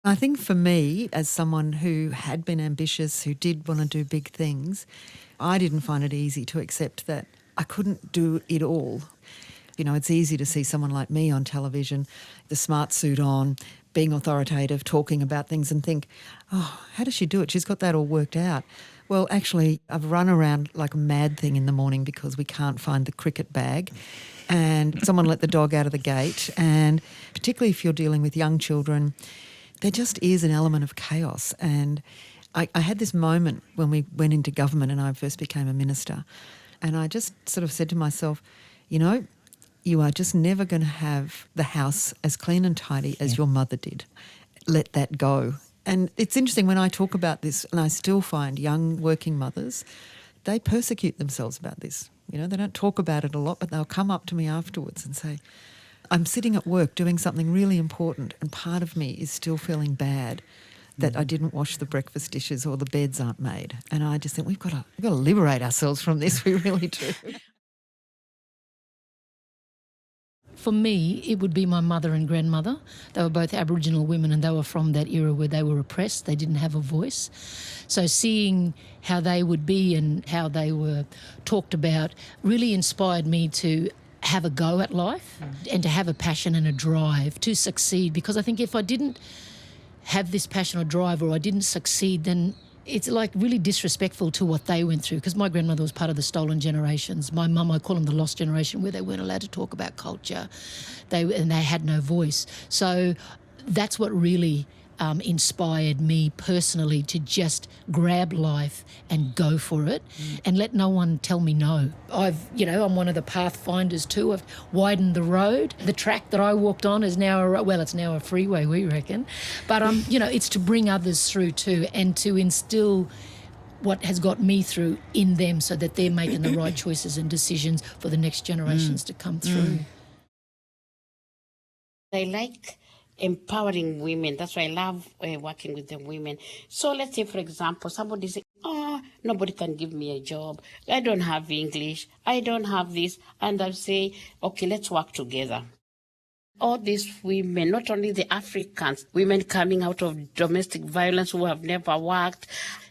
I think for me, as someone who had been ambitious, who did want to do big things, I didn't find it easy to accept that I couldn't do it all. You know, it's easy to see someone like me on television, the smart suit on, being authoritative, talking about things and think, oh, how does she do it? She's got that all worked out. Well, actually, I've run around like a mad thing in the morning because we can't find the cricket bag and someone let the dog out of the gate. And particularly if you're dealing with young children, there just is an element of chaos. And I had this moment when we went into government and I first became a minister, and I just sort of said to myself, you know, you are just never going to have the house as clean and tidy as your mother did. Let that go. And it's interesting when I talk about this, and I still find young working mothers, they persecute themselves about this. You know, they don't talk about it a lot, but they'll come up to me afterwards and say, I'm sitting at work doing something really important and part of me is still feeling bad that I didn't wash the breakfast dishes or the beds aren't made. And I just think we've got to liberate ourselves from this, we really do. For me, it would be my mother and grandmother. They were both Aboriginal women and they were from that era where they were oppressed. They didn't have a voice. So seeing how they would be and how they were talked about really inspired me to have a go at life and to have a passion and a drive to succeed. Because I think if I didn't have this passion or drive or I didn't succeed, then it's like really disrespectful to what they went through, because my grandmother was part of the stolen generations. My mum, I call them the lost generation, where they weren't allowed to talk about culture and they had no voice. So that's what really inspired me personally to just grab life and go for it and let no one tell me no. I'm one of the pathfinders too. I've widened the road. The track that I walked on is now it's now a freeway, we reckon. But it's to bring others through too and to instill what has got me through in them so that they're making the right choices and decisions for the next generations to come through. I like empowering women. That's why I love working with the women. So let's say, for example, somebody says, nobody can give me a job. I don't have English. I don't have this. And I say, okay, let's work together. All these women, not only the Africans, women coming out of domestic violence who have never worked,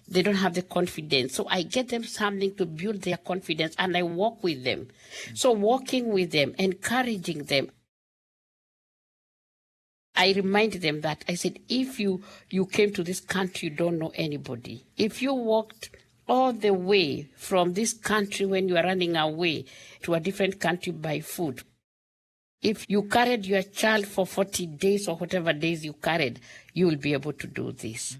they don't have the confidence. So I get them something to build their confidence and I work with them. So working with them, encouraging them, I remind them that I said, if you came to this country, you don't know anybody. If you walked all the way from this country when you are running away to a different country by foot, if you carried your child for 40 days or whatever days you carried, you will be able to do this.